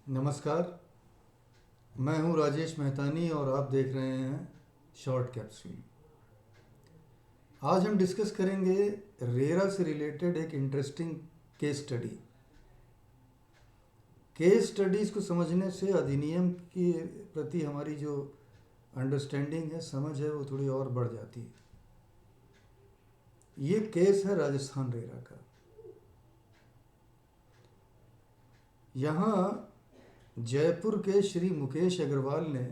नमस्कार। मैं हूं राजेश मेहतानी और आप देख रहे हैं शॉर्ट कैप्सूल। आज हम डिस्कस करेंगे रेरा से रिलेटेड एक interesting case study. Case studies को समझने से अधिनियम के प्रति हमारी जो अंडरस्टैंडिंग है, समझ है, वो थोड़ी और बढ़ जाती है। ये केस है राजस्थान रेरा का। यहाँ जयपुर के श्री मुकेश अग्रवाल ने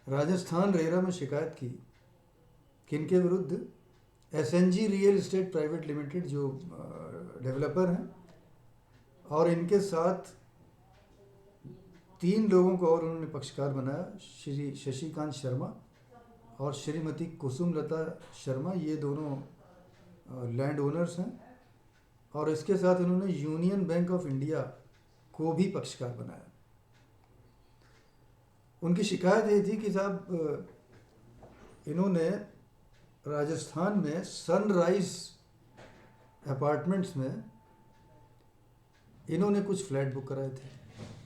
राजस्थान रेरा में शिकायत की। किनके विरुद्ध? SNG real estate private limited, जो डेवलपर हैं, और इनके साथ 3 लोगों को और उन्होंने पक्षकार बनाया। श्री शशिकांत शर्मा और श्रीमती कुसुमलता शर्मा, ये दोनों लैंड ओनर्स हैं। और इसके साथ उन्होंने यूनियन बैंक ऑफ इंडिया को भी पक्षकार बनाया। उनकी शिकायत ये थी कि साहब, इन्होंने राजस्थान में सनराइज अपार्टमेंट्स में इन्होंने कुछ फ्लैट बुक कराए थे,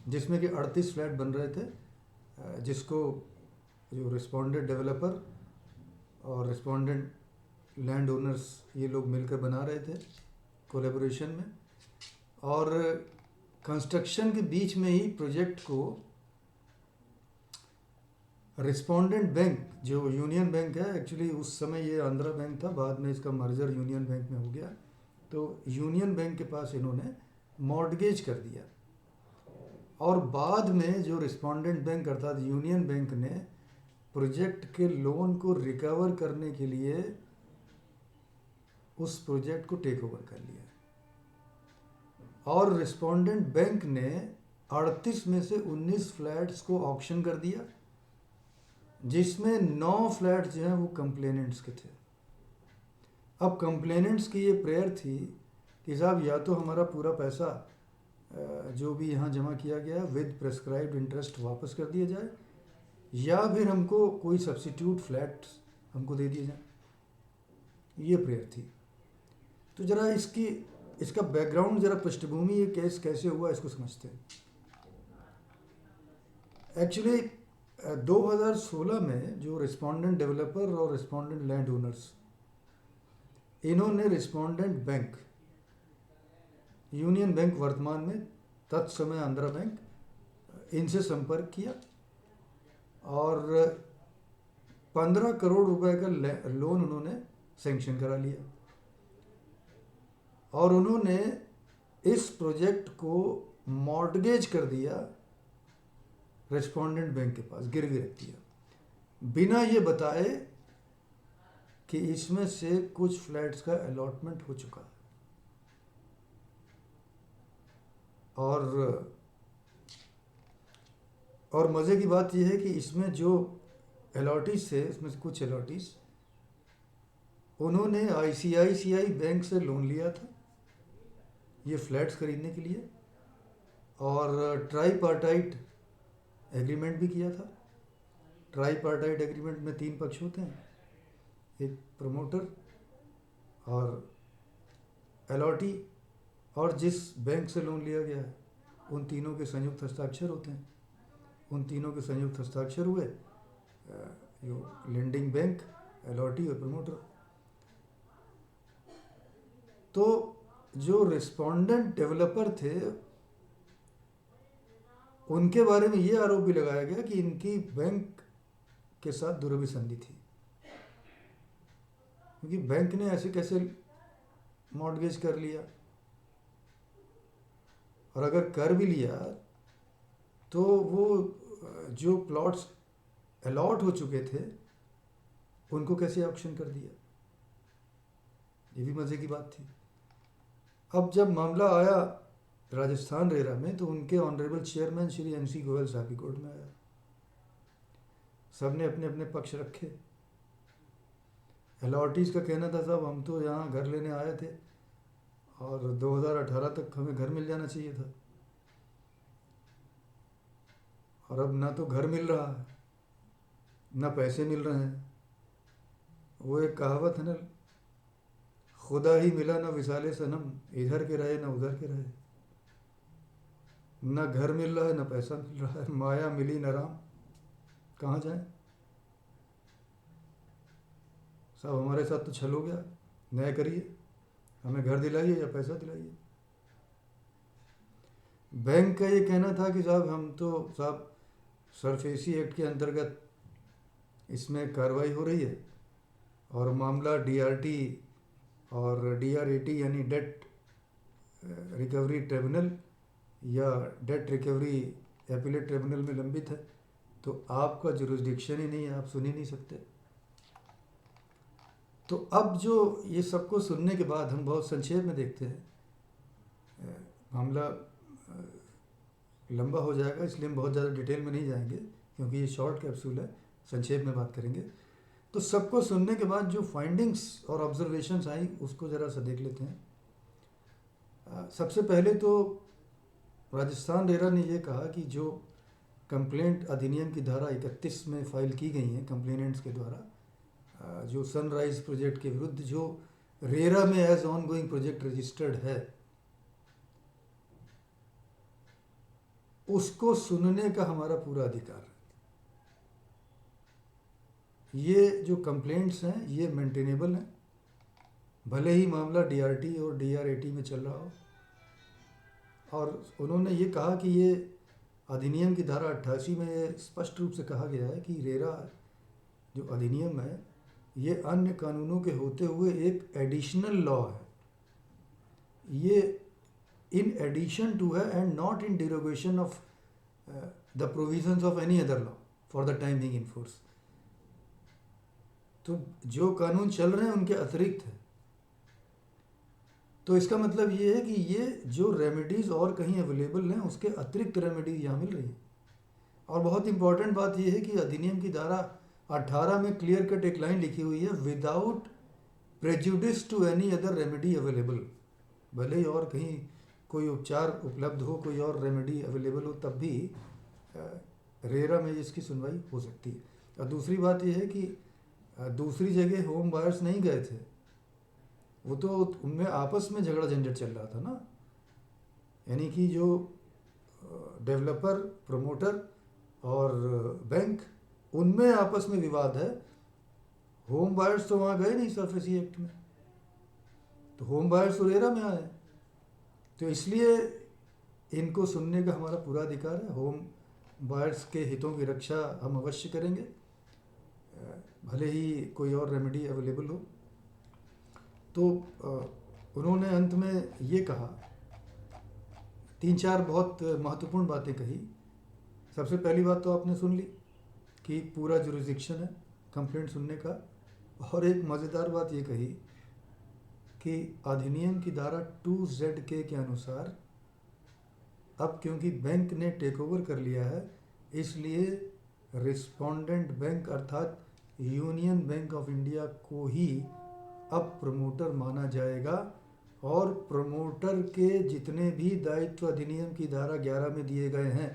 जिसमें कि 38 फ्लैट बन रहे थे, जिसको जो रिस्पोंडेंट डेवलपर और रिस्पोंडेंट लैंड ओनर्स ये लोग मिलकर बना रहे थे कोलैबोरेशन में। और कंस्ट्रक्शन के बीच में ही प्रोजेक्ट को रिस्पोंडेंट बैंक, जो यूनियन बैंक है, एक्चुअली उस समय ये आंध्रा बैंक था, बाद में इसका मर्जर यूनियन बैंक में हो गया, तो यूनियन बैंक के पास इन्होंने मॉर्टगेज कर दिया। और बाद में जो रिस्पोंडेंट बैंक अर्थात यूनियन बैंक ने प्रोजेक्ट के लोन को रिकवर करने के लिए उस प्रोजेक्ट को टेक ओवर कर लिया। और रिस्पोंडेंट बैंक ने 38 में से 19 फ्लैट्स को ऑक्शन कर दिया, जिसमें 9 फ्लैट जो हैं वो कंप्लेनेंट्स के थे। अब कंप्लेनेंट्स की ये प्रेयर थी कि साहब, या तो हमारा पूरा पैसा जो भी यहाँ जमा किया गया विद प्रेस्क्राइब्ड इंटरेस्ट वापस कर दिया जाए, या फिर हमको कोई सब्सिट्यूट फ्लैट हमको दे दिए जाए। ये प्रेयर थी। तो ज़रा इसका बैकग्राउंड, ज़रा पृष्ठभूमि, ये केस कैसे हुआ, इसको समझते हैं। एक्चुअली 2016 में जो रिस्पोंडेंट डेवलपर और रिस्पोंडेंट लैंड ओनर्स, इन्होंने रिस्पोंडेंट बैंक, यूनियन बैंक वर्तमान में, तत्समय आंध्रा बैंक, इनसे संपर्क किया और 15 करोड़ रुपए का लोन उन्होंने सैंक्शन करा लिया। और उन्होंने इस प्रोजेक्ट को मॉर्टगेज कर दिया, रिस्पोंडेंट बैंक के पास गिरवी रख दिया, बिना ये बताए कि इसमें से कुछ फ्लैट्स का अलॉटमेंट हो चुका है। और मज़े की बात यह है कि इसमें जो अलॉटीज थे, इसमें से कुछ अलॉटीज उन्होंने आईसीआईसीआई बैंक से लोन लिया था ये फ्लैट्स खरीदने के लिए, और ट्राईपार्टाइट एग्रीमेंट भी किया था। ट्राईपार्टाइट एग्रीमेंट में 3 पक्ष होते हैं, एक प्रमोटर और अलॉटी और जिस बैंक से लोन लिया गया है, उन तीनों के संयुक्त हस्ताक्षर होते हैं। उन तीनों के संयुक्त हस्ताक्षर हुए, जो लेंडिंग बैंक, अलॉटी और प्रमोटर। तो जो रिस्पोंडेंट डेवलपर थे, उनके बारे में ये आरोप भी लगाया गया कि इनकी बैंक के साथ दुर्व्यसंधि थी, क्योंकि बैंक ने ऐसे कैसे मॉर्टगेज कर लिया, और अगर कर भी लिया तो वो जो प्लॉट्स अलॉट हो चुके थे उनको कैसे ऑक्शन कर दिया। ये भी मज़े की बात थी। अब जब मामला आया राजस्थान रेरा में, तो उनके honourable chairman Shri NC Goyal साहब की कोर्ट में आया। सब ने अपने अपने पक्ष रखे। अलॉटीज़ का कहना था, साहब हम तो यहाँ घर लेने आए थे और 2018 तक हमें घर मिल जाना चाहिए था, और अब ना तो घर मिल रहा है, ना पैसे मिल रहे हैं। वो एक कहावत है ना, खुदा ही मिला ना विसाले सनम, इधर के रहे ना उधर के रहे। ना घर मिल रहा है ना पैसा मिल रहा है, माया मिली न राम, कहाँ जाएं? साहब हमारे साथ तो छल हो गया, न्याय करिए, हमें घर दिलाइए या पैसा दिलाइए। बैंक का ये कहना था कि साहब हम तो साहब सरफेसी एक्ट के अंतर्गत इसमें कार्रवाई हो रही है और मामला डीआरटी और डीआरएटी यानी डेट रिकवरी ट्रिब्यूनल या डेट रिकवरी एपीलेट ट्रिब्यूनल में लंबित है, तो आपका जुरिस्डिक्शन ही नहीं है, आप सुन ही नहीं सकते। तो अब जो ये सबको सुनने के बाद हम बहुत संक्षेप में देखते हैं, मामला लंबा हो जाएगा इसलिए हम बहुत ज़्यादा डिटेल में नहीं जाएंगे क्योंकि ये शॉर्ट कैप्सूल है, संक्षेप में बात करेंगे। तो सबको सुनने के बाद जो फाइंडिंग्स और ऑब्जर्वेशंस आई उसको ज़रा सा देख लेते हैं। सबसे पहले तो राजस्थान रेरा ने ये कहा कि जो कंप्लेंट अधिनियम की धारा 31 में फाइल की गई हैं कंप्लेनेंट्स के द्वारा, जो सनराइज प्रोजेक्ट के विरुद्ध जो रेरा में as ongoing project registered है, उसको सुनने का हमारा पूरा अधिकार है। ये जो कंप्लेंट्स हैं ये मेंटेनेबल हैं, भले ही मामला डीआरटी और डीआरएटी में चल रहा हो। और उन्होंने ये कहा कि ये अधिनियम की धारा 88 में ये स्पष्ट रूप से कहा गया है कि रेरा जो अधिनियम है ये अन्य कानूनों के होते हुए एक एडिशनल लॉ है, ये इन एडिशन टू है and not in derogation of the provisions of any other law for the time being in force. तो जो कानून चल रहे हैं उनके अतिरिक्त है। तो इसका मतलब ये है कि ये जो रेमेडीज़ और कहीं अवेलेबल हैं उसके अतिरिक्त रेमेडीज यहाँ मिल रही है। और बहुत इंपॉर्टेंट बात यह है कि अधिनियम की धारा 18 में क्लियर कट एक लाइन लिखी हुई है, without prejudice to any other remedy available. भले ही और कहीं कोई उपचार उपलब्ध हो, कोई और रेमेडी अवेलेबल हो, तब भी रेरा में इसकी सुनवाई हो सकती है। और दूसरी बात यह है कि दूसरी जगह होम बायर्स नहीं गए थे, वो तो उनमें आपस में झगड़ा झंझट चल रहा था ना, यानी कि जो डेवलपर, प्रमोटर और बैंक, उनमें आपस में विवाद है। होम बायर्स तो वहाँ गए नहीं सरफेसी एक्ट में, तो होम बायर्स तो रेरा में आए, तो इसलिए इनको सुनने का हमारा पूरा अधिकार है। होम बायर्स के हितों की रक्षा हम अवश्य करेंगे, भले ही कोई और रेमेडी अवेलेबल हो। तो उन्होंने अंत में ये कहा, 3-4 बहुत महत्वपूर्ण बातें कही। सबसे पहली बात तो आपने सुन ली कि पूरा जुरिस्डिक्शन है कंप्लेंट सुनने का। और एक मज़ेदार बात ये कही कि अधिनियम की धारा 2ZK के अनुसार अब क्योंकि बैंक ने टेक ओवर कर लिया है, इसलिए रिस्पोंडेंट बैंक अर्थात यूनियन बैंक ऑफ इंडिया को ही अब प्रमोटर माना जाएगा और प्रमोटर के जितने भी दायित्व अधिनियम की धारा 11 में दिए गए हैं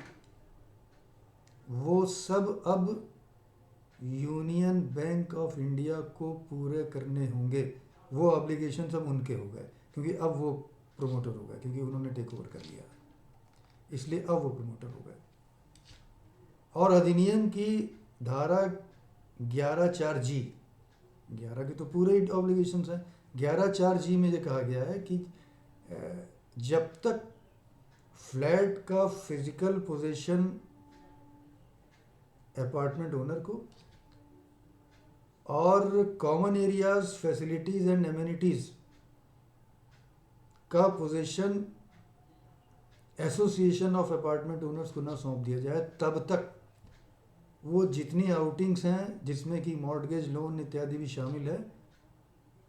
वो सब अब यूनियन बैंक ऑफ इंडिया को पूरे करने होंगे। वो ऑब्लिगेशन सब उनके हो गए क्योंकि अब वो प्रमोटर हो गए, क्योंकि उन्होंने टेक ओवर कर लिया, इसलिए अब वो प्रमोटर हो गए। और अधिनियम की धारा 11(4)G, 11 के तो पूरे ऑब्लिगेशंस हैं, 11(4)G में ये कहा गया है कि जब तक फ्लैट का फिजिकल पोजीशन अपार्टमेंट ओनर को और common areas, facilities and amenities का possession association of apartment owners को ना सौंप दिया जाए, तब तक वो जितनी आउटिंग्स हैं जिसमें कि मॉर्टगेज लोन इत्यादि भी शामिल है,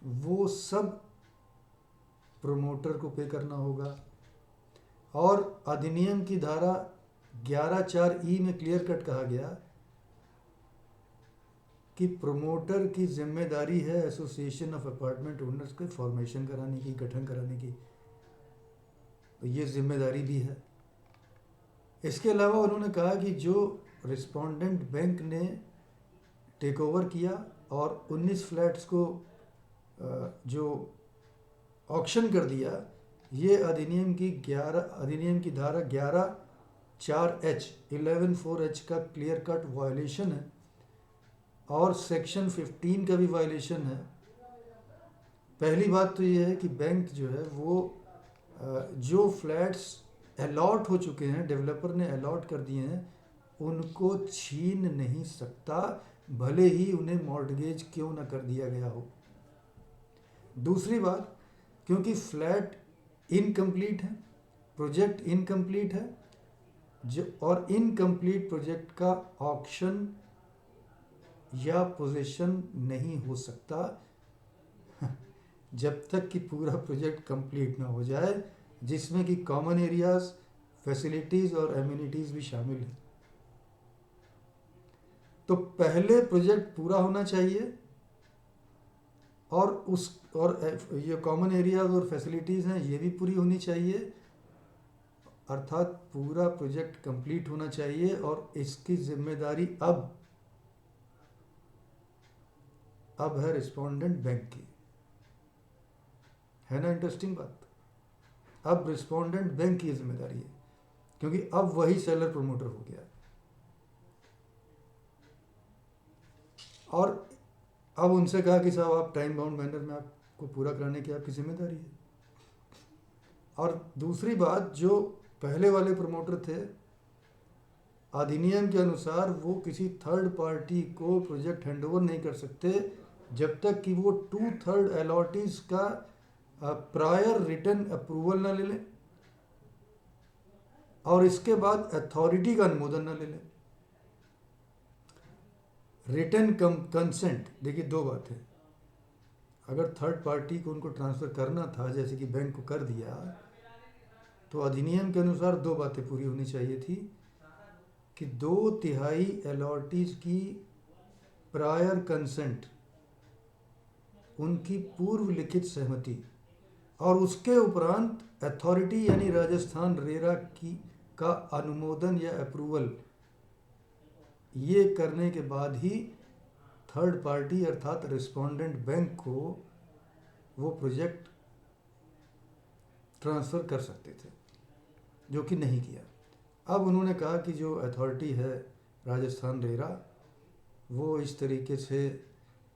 वो सब प्रोमोटर को पे करना होगा। और अधिनियम की धारा 11(4)E में क्लियर कट कहा गया कि प्रोमोटर की जिम्मेदारी है एसोसिएशन ऑफ अपार्टमेंट ओनर्स के फॉर्मेशन कराने की, गठन कराने की, तो ये जिम्मेदारी भी है। इसके अलावा उन्होंने कहा कि जो रिस्पोंडेंट बैंक ने टेक ओवर किया और 19 फ्लैट्स को जो ऑक्शन कर दिया, ये अधिनियम की धारा 11 4H 11(4)H का क्लियर कट वायलेशन है और सेक्शन 15 का भी वायलेशन है। पहली बात तो ये है कि बैंक जो है वो जो फ्लैट्स अलॉट हो चुके हैं, डेवलपर ने अलॉट कर दिए हैं, उनको छीन नहीं सकता, भले ही उन्हें मॉर्टगेज क्यों ना कर दिया गया हो। दूसरी बात, क्योंकि फ्लैट इनकम्प्लीट है, प्रोजेक्ट इनकम्प्लीट है, जो और इनकम्प्लीट प्रोजेक्ट का ऑक्शन या पोजीशन नहीं हो सकता जब तक कि पूरा प्रोजेक्ट कंप्लीट ना हो जाए, जिसमें कि कॉमन एरियाज, फैसिलिटीज़ और एम्यूनिटीज़ भी शामिल हैं। तो पहले प्रोजेक्ट पूरा होना चाहिए और ये कॉमन एरियाज और फैसिलिटीज़ हैं ये भी पूरी होनी चाहिए, अर्थात पूरा प्रोजेक्ट कंप्लीट होना चाहिए। और इसकी जिम्मेदारी अब है रिस्पोंडेंट बैंक की, है ना इंटरेस्टिंग बात। अब रिस्पोंडेंट बैंक की जिम्मेदारी है, क्योंकि अब वही सेलर प्रमोटर हो गया और अब उनसे कहा कि साहब आप टाइम बाउंड मैनर में आपको पूरा कराने की आपकी जिम्मेदारी है। और दूसरी बात, जो पहले वाले प्रमोटर थे, अधिनियम के अनुसार वो किसी थर्ड पार्टी को प्रोजेक्ट हैंडओवर नहीं कर सकते जब तक कि वो 2/3 अलॉटीज का प्रायर रिटर्न अप्रूवल ना ले लें और इसके बाद अथॉरिटी का अनुमोदन ना ले लें। रिटर्न कंसेंट, देखिए दो बातें, अगर थर्ड पार्टी को उनको ट्रांसफ़र करना था जैसे कि बैंक को कर दिया, तो अधिनियम के अनुसार दो बातें पूरी होनी चाहिए थी कि 2/3 अलॉटीज की प्रायर कंसेंट, उनकी पूर्व लिखित सहमति, और उसके उपरांत अथॉरिटी यानी राजस्थान रेरा का अनुमोदन या अप्रूवल, ये करने के बाद ही थर्ड पार्टी अर्थात रिस्पोंडेंट बैंक को वो प्रोजेक्ट ट्रांसफ़र कर सकते थे, जो कि नहीं किया। अब उन्होंने कहा कि जो अथॉरिटी है राजस्थान रेरा, वो इस तरीके से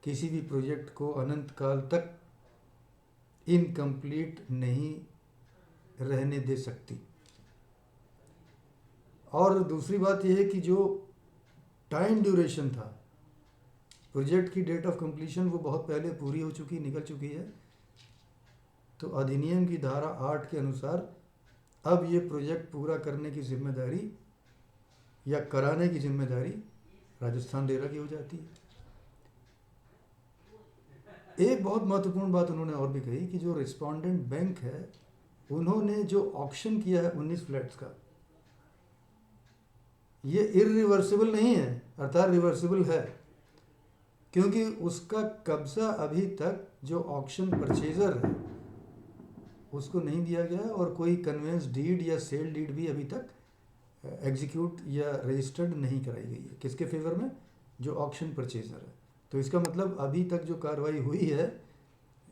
किसी भी प्रोजेक्ट को अनंत काल तक इनकम्प्लीट नहीं रहने दे सकती। और दूसरी बात यह है कि जो टाइम ड्यूरेशन था, प्रोजेक्ट की डेट ऑफ कंप्लीशन वो बहुत पहले पूरी हो चुकी, निकल चुकी है। तो अधिनियम की धारा 8 के अनुसार अब ये प्रोजेक्ट पूरा करने की जिम्मेदारी या कराने की जिम्मेदारी राजस्थान रेरा की हो जाती है। एक बहुत महत्वपूर्ण बात उन्होंने और भी कही कि जो रिस्पोंडेंट बैंक है, उन्होंने जो ऑक्शन किया है 19 फ्लैट्स का, ये इरिवर्सिबल नहीं है, अर्थात रिवर्सिबल है, क्योंकि उसका कब्जा अभी तक जो ऑक्शन परचेजर है उसको नहीं दिया गया है और कोई कन्वेंस डीड या सेल डीड भी अभी तक एग्जीक्यूट या रजिस्टर्ड नहीं कराई गई है। किसके फेवर में? जो ऑक्शन परचेजर है। तो इसका मतलब अभी तक जो कार्रवाई हुई है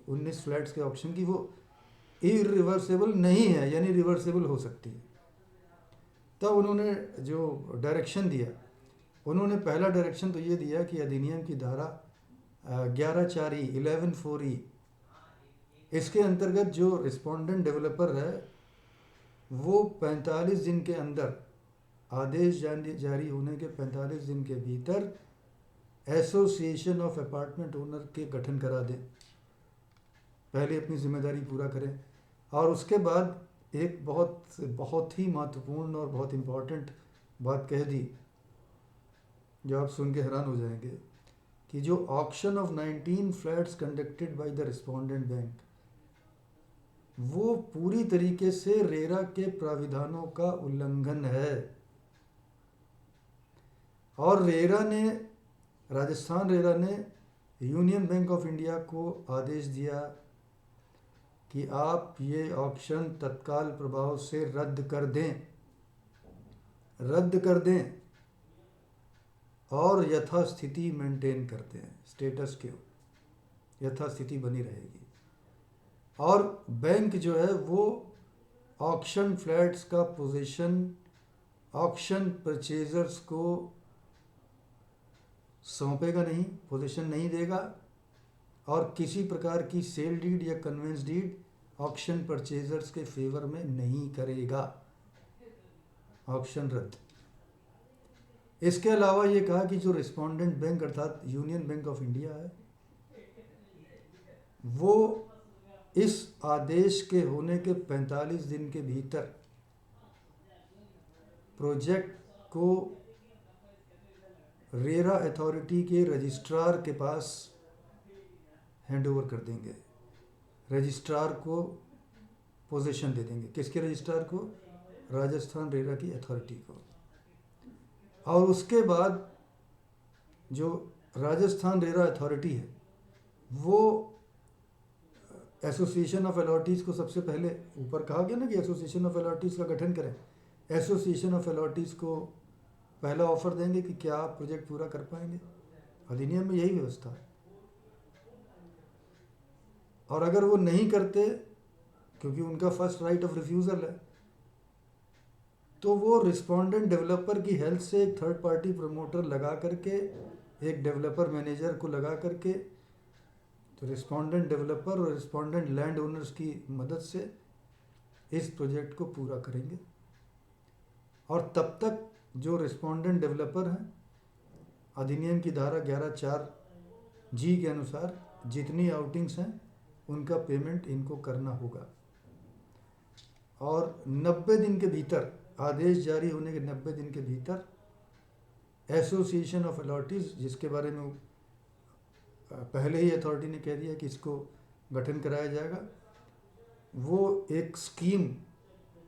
19 फ्लैट्स के ऑक्शन की, वो इरिवर्सिबल नहीं है, यानी रिवर्सिबल हो सकती है। तब उन्होंने जो डायरेक्शन दिया, उन्होंने पहला डायरेक्शन तो ये दिया कि अधिनियम की धारा 11(4)E 11(4)E, इसके अंतर्गत जो रिस्पोंडेंट डेवलपर है वो 45 दिन के अंदर, आदेश जारी होने के 45 दिन के भीतर एसोसिएशन ऑफ अपार्टमेंट ओनर के गठन करा दें, पहले अपनी जिम्मेदारी पूरा करें। और उसके बाद एक बहुत ही महत्वपूर्ण और बहुत इम्पॉर्टेंट बात कह दी, जो आप सुन के हैरान हो जाएंगे, कि जो auction of 19 flats conducted by the respondent bank, वो पूरी तरीके से रेरा के प्राविधानों का उल्लंघन है। और राजस्थान रेरा ने यूनियन बैंक ऑफ इंडिया को आदेश दिया कि आप ये ऑक्शन तत्काल प्रभाव से रद्द कर दें और यथास्थिति मेंटेन करते हैं, स्टेटस क्यो, यथास्थिति बनी रहेगी। और बैंक जो है वो ऑक्शन फ्लैट्स का पोजीशन ऑक्शन परचेजर्स को सौंपेगा नहीं, पोजीशन नहीं देगा, और किसी प्रकार की सेल डीड या कन्वेंस डीड ऑक्शन परचेजर्स के फेवर में नहीं करेगा। ऑक्शन रद्द। इसके अलावा ये कहा कि जो रिस्पोंडेंट बैंक अर्थात यूनियन बैंक ऑफ इंडिया है, वो इस आदेश के होने के 45 दिन के भीतर प्रोजेक्ट को रेरा अथॉरिटी के रजिस्ट्रार के पास हैंडओवर कर देंगे। रजिस्ट्रार को पोजीशन दे देंगे। किसके रजिस्ट्रार को? राजस्थान रेरा की अथॉरिटी को। और उसके बाद जो राजस्थान रेरा अथॉरिटी है वो एसोसिएशन ऑफ अलॉटीज़ को सबसे पहले, ऊपर कहा गया ना कि एसोसिएशन ऑफ अलॉटीज़ का गठन करें, एसोसिएशन ऑफ अलॉटीज़ को पहला ऑफर देंगे कि क्या आप प्रोजेक्ट पूरा कर पाएंगे। अधिनियम में यही व्यवस्था है। और अगर वो नहीं करते, क्योंकि उनका फर्स्ट राइट ऑफ रिफ्यूज़ल है, तो वो रिस्पोंडेंट डेवलपर की हेल्प से एक थर्ड पार्टी प्रमोटर लगा करके, एक डेवलपर मैनेजर को लगा करके, तो रिस्पोंडेंट डेवलपर और रिस्पोंडेंट लैंड ओनर्स की मदद से इस प्रोजेक्ट को पूरा करेंगे। और तब तक जो रिस्पोंडेंट डेवलपर हैं, अधिनियम की धारा 11(4)G के अनुसार जितनी आउटिंग्स हैं उनका पेमेंट इनको करना होगा। और 90 दिन के भीतर, आदेश जारी होने के 90 दिन के भीतर, एसोसिएशन ऑफ अलॉटीज़, जिसके बारे में पहले ही अथॉरिटी ने कह दिया कि इसको गठन कराया जाएगा, वो एक स्कीम,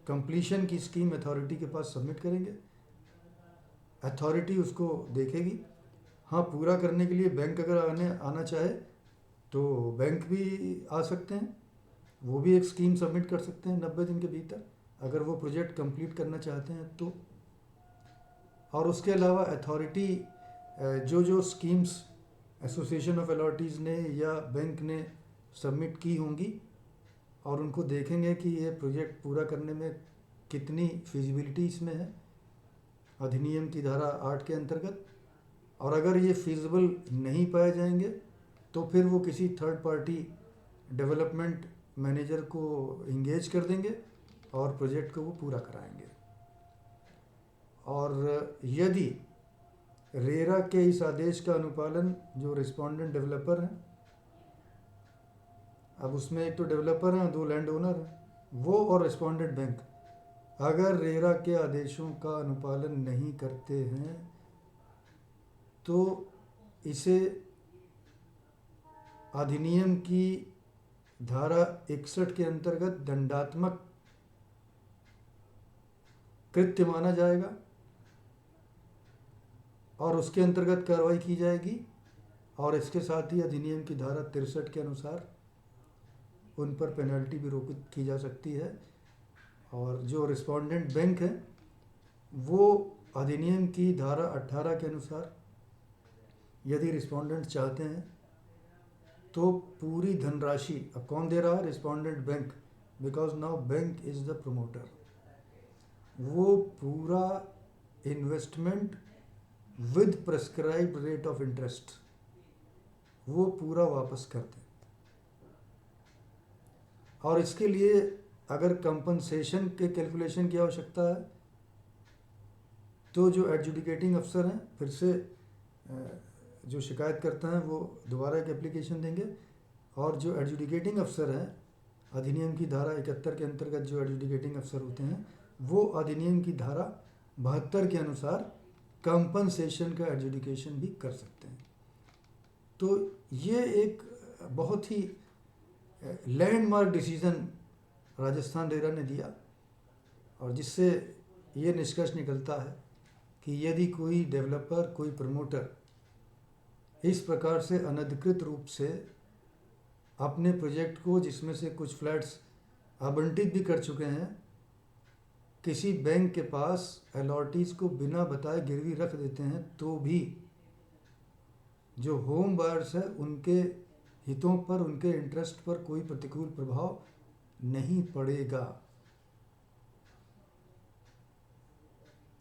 कंप्लीशन की स्कीम अथॉरिटी के पास सबमिट करेंगे। अथॉरिटी उसको देखेगी। हाँ, पूरा करने के लिए बैंक अगर आना चाहे तो बैंक भी आ सकते हैं, वो भी एक स्कीम सबमिट कर सकते हैं 90 दिन के भीतर, अगर वो प्रोजेक्ट कंप्लीट करना चाहते हैं तो। और उसके अलावा अथॉरिटी जो स्कीम्स एसोसिएशन ऑफ अलॉटीज़ ने या बैंक ने सबमिट की होंगी, और उनको देखेंगे कि ये प्रोजेक्ट पूरा करने में कितनी फिजिबिलिटी इसमें है अधिनियम की धारा 8 के अंतर्गत। और अगर ये फिजिबल नहीं पाए जाएंगे तो फिर वो किसी थर्ड पार्टी डेवलपमेंट मैनेजर को इंगेज कर देंगे और प्रोजेक्ट को वो पूरा कराएंगे। और यदि रेरा के इस आदेश का अनुपालन जो रिस्पोंडेंट डेवलपर हैं, अब उसमें एक तो डेवलपर हैं, 2 लैंड ओनर हैं, वो और रिस्पोंडेंट बैंक, अगर रेरा के आदेशों का अनुपालन नहीं करते हैं तो इसे अधिनियम की धारा 61 के अंतर्गत दंडात्मक कृत्य माना जाएगा और उसके अंतर्गत कार्रवाई की जाएगी। और इसके साथ ही अधिनियम की धारा 63 के अनुसार उन पर पेनल्टी भी रोकित की जा सकती है। और जो रिस्पोंडेंट बैंक है वो अधिनियम की धारा 18 के अनुसार यदि रिस्पोंडेंट चाहते हैं तो पूरी धनराशि, अब कौन दे रहा है? Respondent bank, because now bank is the promoter, वो पूरा investment with prescribed rate of interest वो पूरा वापस कर दें। और इसके लिए अगर कंपनसेशन के कैलकुलेशन की आवश्यकता है तो जो एडजुडिकेटिंग अफसर हैं, फिर से जो शिकायत करता है वो दोबारा एक एप्लीकेशन देंगे। और जो एडजुडिकेटिंग अफसर हैं, अधिनियम की धारा 71 के अंतर्गत जो एडजुडिकेटिंग अफसर होते हैं, वो अधिनियम की धारा 72 के अनुसार कंपनसेशन का एडजुडिकेशन भी कर सकते हैं। तो ये एक बहुत ही लैंडमार्क डिसीज़न राजस्थान रेरा ने दिया, और जिससे ये निष्कर्ष निकलता है कि यदि कोई डेवलपर, कोई प्रमोटर इस प्रकार से अनधिकृत रूप से अपने प्रोजेक्ट को, जिसमें से कुछ फ्लैट्स आवंटित भी कर चुके हैं, किसी बैंक के पास अलॉटीज़ को बिना बताए गिरवी रख देते हैं, तो भी जो होम बायर्स है उनके हितों पर, उनके इंटरेस्ट पर कोई प्रतिकूल प्रभाव नहीं पड़ेगा।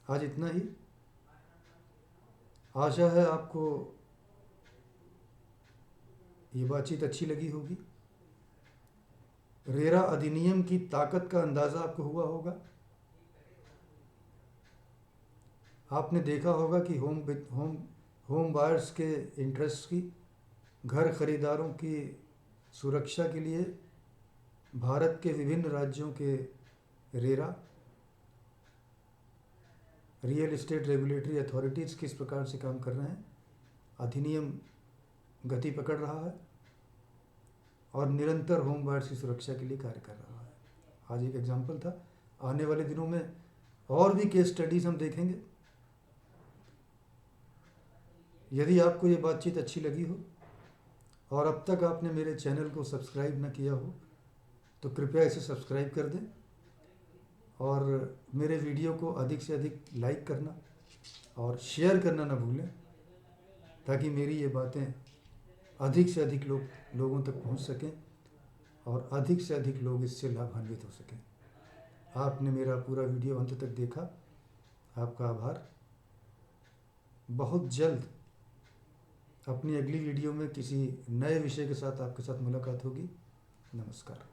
आज इतना ही। आशा है आपको ये बातचीत अच्छी लगी होगी। रेरा अधिनियम की ताकत का अंदाज़ा आपको हुआ होगा। आपने देखा होगा कि होम बायर्स के इंटरेस्ट की, घर खरीदारों की सुरक्षा के लिए भारत के विभिन्न राज्यों के RERA, real estate regulatory authorities किस प्रकार से काम कर रहे हैं। अधिनियम गति पकड़ रहा है और निरंतर होम बायर्स की सुरक्षा के लिए कार्य कर रहा है। आज एक एग्जाम्पल था। आने वाले दिनों में और भी केस स्टडीज़ हम देखेंगे। यदि आपको ये बातचीत अच्छी लगी हो और अब तक आपने मेरे चैनल को सब्सक्राइब न किया हो तो कृपया इसे सब्सक्राइब कर दें और मेरे वीडियो को अधिक से अधिक लाइक करना और शेयर करना ना भूलें, ताकि मेरी ये बातें अधिक से अधिक लोगों तक पहुंच सकें और अधिक से अधिक लोग इससे लाभान्वित हो सकें। आपने मेरा पूरा वीडियो अंत तक देखा, आपका आभार। बहुत जल्द अपनी अगली वीडियो में किसी नए विषय के साथ आपके साथ मुलाकात होगी। नमस्कार।